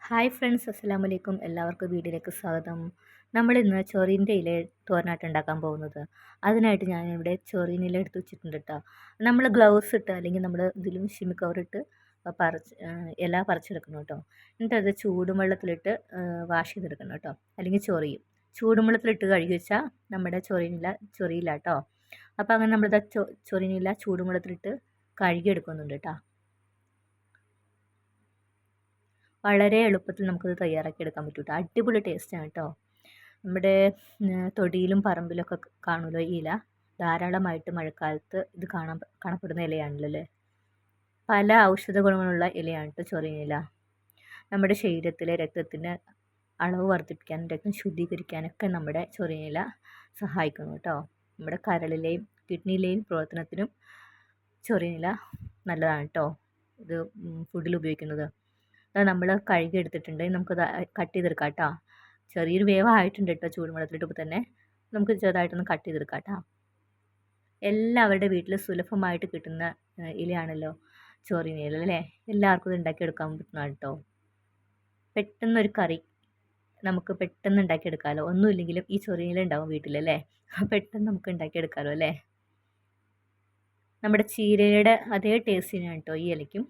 Hi friends, അസ്സലാമു അലൈക്കും. എല്ലാവർക്കും വീഡിയോയിലേക്ക് സ്വാഗതം. നമ്മളിന്ന് ചൊറീൻ്റെ ഇല തോരനായിട്ട് ഉണ്ടാക്കാൻ പോകുന്നത്. അതിനായിട്ട് ഞാനിവിടെ ചൊറീൻ ഇല എടുത്ത് വെച്ചിട്ടുണ്ട് കേട്ടോ. നമ്മൾ ഗ്ലൗസ് ഇട്ട് അല്ലെങ്കിൽ നമ്മൾ ഇതിലും ഷിമി കവറിട്ട് ഇല പറിച്ചെടുക്കണം കേട്ടോ. എന്നിട്ട് അത് ചൂടുവെള്ളത്തിലിട്ട് വാഷ് ചെയ്തെടുക്കണം കേട്ടോ, അല്ലെങ്കിൽ ചൊറിയും. ചൂടുവെള്ളത്തിലിട്ട് കഴുകി വെച്ചാൽ നമ്മുടെ ചൊറിയില്ല കേട്ടോ. അപ്പോൾ അങ്ങനെ നമ്മളിത് ചൊറീനില ചൂടുവെള്ളത്തിലിട്ട് കഴുകിയെടുക്കുന്നുണ്ട് കേട്ടോ. വളരെ എളുപ്പത്തിൽ നമുക്കത് തയ്യാറാക്കി എടുക്കാൻ പറ്റും കേട്ടോ. അടിപൊളി ടേസ്റ്റാണ് കേട്ടോ. നമ്മുടെ തൊടിയിലും പറമ്പിലൊക്കെ കാണുമല്ലോ ഈ ഇല. ധാരാളമായിട്ട് മഴക്കാലത്ത് ഇത് കാണപ്പെടുന്ന ഇലയാണല്ലോ അല്ലേ. പല ഔഷധ ഗുണങ്ങളുള്ള ഇലയാണ് കേട്ടോ ചൊറിയനില. നമ്മുടെ ശരീരത്തിലെ രക്തത്തിൻ്റെ അളവ് വർദ്ധിപ്പിക്കാനും രക്തം ശുദ്ധീകരിക്കാനൊക്കെ നമ്മുടെ ചൊറിയനില സഹായിക്കുന്നു കേട്ടോ. നമ്മുടെ കരളിലെയും കിഡ്നിയിലെയും പ്രവർത്തനത്തിനും ചൊറിയനില നല്ലതാണ് കേട്ടോ. ഇത് ഫുഡിൽ ഉപയോഗിക്കുന്നത്. അത് നമ്മൾ കഴുകി എടുത്തിട്ടുണ്ട്. നമുക്കത് കട്ട് ചെയ്തെടുക്കാം കേട്ടോ. ചെറിയൊരു വേവായിട്ടുണ്ട് കേട്ടോ ചൂടുവെള്ളത്തിലിട്ടപ്പോൾ തന്നെ. നമുക്ക് ചെറുതായിട്ടൊന്ന് കട്ട് ചെയ്തെടുക്കാം കേട്ടോ. എല്ലാവരുടെ വീട്ടിൽ സുലഭമായിട്ട് കിട്ടുന്ന ഇലയാണല്ലോ ചൊറിയൻ ഇല അല്ലേ. എല്ലാവർക്കും ഇത് ഉണ്ടാക്കിയെടുക്കാൻ പറ്റുന്നതാണ് കേട്ടോ. പെട്ടെന്നൊരു കറി നമുക്ക് പെട്ടെന്ന് ഉണ്ടാക്കിയെടുക്കാമല്ലോ. ഒന്നുമില്ലെങ്കിലും ഈ ചൊറിയൻ ഇല ഉണ്ടാവും വീട്ടിലല്ലേ. പെട്ടെന്ന് നമുക്ക് ഉണ്ടാക്കിയെടുക്കാമല്ലോ അല്ലേ. നമ്മുടെ ചീരയുടെ അതേ ടേസ്റ്റിനാണ് കേട്ടോ ഈ ഇലയ്ക്കും.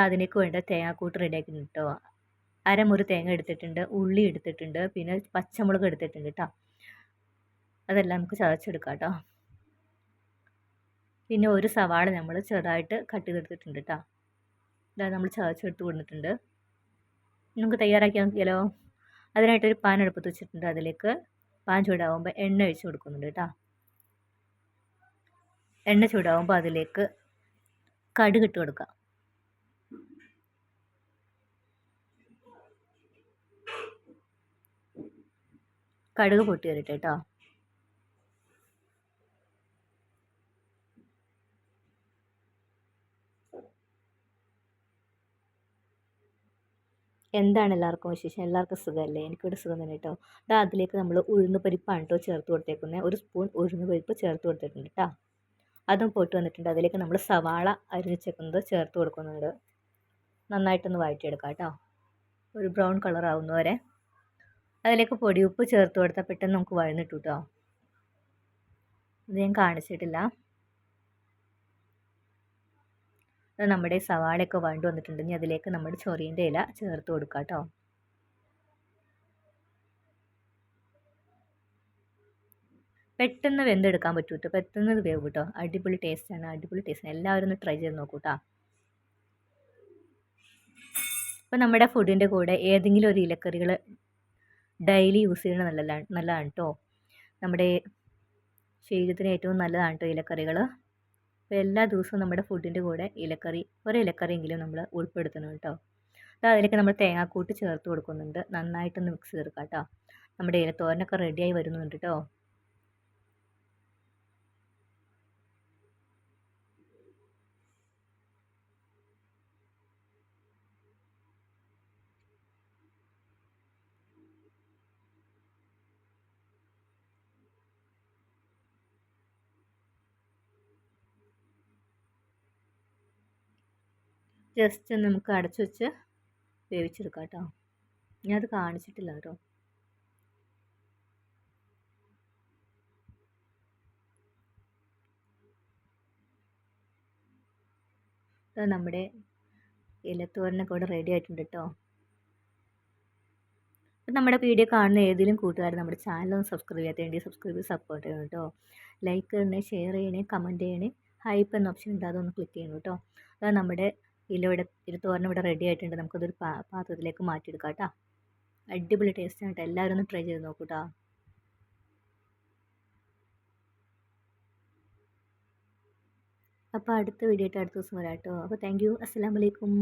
അതിലേക്ക് വേണ്ട തേങ്ങാക്കൂട്ട് റെഡിയാക്കിയിട്ടുണ്ട് കേട്ടോ. അരമുറി തേങ്ങ എടുത്തിട്ടുണ്ട്, ഉള്ളി എടുത്തിട്ടുണ്ട്, പിന്നെ പച്ചമുളക് എടുത്തിട്ടുണ്ട് കേട്ടോ. അതെല്ലാം നമുക്ക് ചതച്ചെടുക്കാം കേട്ടോ. പിന്നെ ഒരു സവാള നമ്മൾ ചെറുതായിട്ട് കട്ട് ചെയ്തെടുത്തിട്ടുണ്ട് കേട്ടോ. ഇതാ നമ്മൾ ചതച്ചെടുത്ത് കൊണ്ടിട്ടുണ്ട്. നമുക്ക് തയ്യാറാക്കി നോക്കിയാലോ. അതിനായിട്ടൊരു പാൻ അടുപ്പത്ത് വെച്ചിട്ടുണ്ട്. അതിലേക്ക് പാൻ ചൂടാവുമ്പോൾ എണ്ണ ഒഴിച്ച് കൊടുക്കുന്നുണ്ട് കേട്ടോ. എണ്ണ ചൂടാവുമ്പോൾ അതിലേക്ക് കടുക് ഇട്ട് കൊടുക്കാം. കടുക് പൊട്ടി വരട്ടെ കേട്ടോ. എന്താണ് എല്ലാവർക്കും വിശേഷം? എല്ലാവർക്കും സുഖമല്ലേ? എനിക്കിവിടെ സുഖം തന്നെ കേട്ടോ. അതിലേക്ക് നമ്മൾ ഉഴുന്ന് പരിപ്പാണ് കേട്ടോ ചേർത്ത് കൊടുത്തേക്കുന്നത്. ഒരു സ്പൂൺ ഉഴുന്ന് പരിപ്പ് ചേർത്ത് കൊടുത്തിട്ടുണ്ട് കേട്ടോ. അതും പൊട്ട് വന്നിട്ടുണ്ട്. അതിലേക്ക് നമ്മൾ സവാള അരിഞ്ഞേക്കുന്നത് ചേർത്ത് കൊടുക്കുന്നുണ്ട്. നന്നായിട്ടൊന്ന് വഴറ്റിയെടുക്കാം കേട്ടോ. ഒരു ബ്രൗൺ കളർ ആവുന്നവരെ. അതിലേക്ക് പൊടിയുപ്പ് ചേർത്ത് കൊടുത്താൽ പെട്ടെന്ന് നമുക്ക് വഴന്നിട്ടു കേട്ടോ. ഇത് ഞാൻ കാണിച്ചിട്ടില്ല. അത് നമ്മുടെ സവാളയൊക്കെ വഴണ്ട് വന്നിട്ടുണ്ട്. ഇനി അതിലേക്ക് നമ്മുടെ ചൊറിയൻ്റെ ഇല ചേർത്ത് കൊടുക്കാം കേട്ടോ. പെട്ടെന്ന് വെന്തെടുക്കാൻ പറ്റും കേട്ടോ. പെട്ടെന്ന് വേവ് കേട്ടോ. അടിപൊളി ടേസ്റ്റാണ്. എല്ലാവരും ഒന്ന് ട്രൈ ചെയ്ത് നോക്കൂ കേട്ടോ. അപ്പോൾ നമ്മുടെ ഫുഡിൻ്റെ കൂടെ ഏതെങ്കിലും ഒരു ഇലക്കറികൾ ഡെയിലി യൂസ് ചെയ്യുന്നത് നല്ലതാണ് കേട്ടോ. നമ്മുടെ ശരീരത്തിന് ഏറ്റവും നല്ലതാണ് കേട്ടോ ഇലക്കറികൾ. അപ്പോൾ എല്ലാ ദിവസവും നമ്മുടെ ഫുഡിൻ്റെ കൂടെ ഒരു ഇലക്കറിയെങ്കിലും നമ്മൾ ഉൾപ്പെടുത്തണം കേട്ടോ. അപ്പോൾ അതിലേക്ക് നമ്മൾ തേങ്ങാക്കൂട്ട് ചേർത്ത് കൊടുക്കുന്നുണ്ട്. നന്നായിട്ടൊന്ന് മിക്സ് ചെയ്തെടുക്കാം കേട്ടോ. നമ്മുടെ ഇലത്തോരനൊക്കെ റെഡിയായി വരുന്നുണ്ട് കേട്ടോ. ജസ്റ്റ് നമുക്ക് അടച്ചു വെച്ച് വേവിച്ചെടുക്കാം കേട്ടോ. ഞാനത് കാണിച്ചിട്ടില്ല കേട്ടോ. നമ്മുടെ ഇലത്തോരനൊക്കെ ഇവിടെ റെഡി ആയിട്ടുണ്ട് കേട്ടോ. അപ്പം നമ്മുടെ വീഡിയോ കാണുന്ന ഏതെങ്കിലും കൂട്ടുകാർ നമ്മുടെ ചാനൽ സബ്സ്ക്രൈബ് ചെയ്യാത്തതുകൊണ്ട് സബ്സ്ക്രൈബ് ചെയ്ത് സപ്പോർട്ട് ചെയ്യണം കേട്ടോ. ലൈക്ക് ചെയ്യണേ, ഷെയർ ചെയ്യണേ, കമൻറ്റ് ചെയ്യണേ. ഹൈപ്പ് എന്ന ഓപ്ഷൻ ഉണ്ട്, അതൊന്ന് ക്ലിക്ക് ചെയ്യണം കേട്ടോ. അത് നമ്മുടെ തോരൻ ഇവിടെ റെഡി ആയിട്ടുണ്ട്. നമുക്കതൊരു പാത്രത്തിലേക്ക് മാറ്റിയെടുക്കാം കേട്ടോ. അടിപൊളി ടേസ്റ്റാണ് കേട്ടോ. എല്ലാവരും ഒന്ന് ട്രൈ ചെയ്ത് നോക്കൂ കേട്ടോ. അപ്പോൾ അടുത്ത വീഡിയോ ആയിട്ട് അടുത്ത ദിവസം വരാം കേട്ടോ. അപ്പോൾ താങ്ക് യു. അസ്സലാമു അലൈക്കും.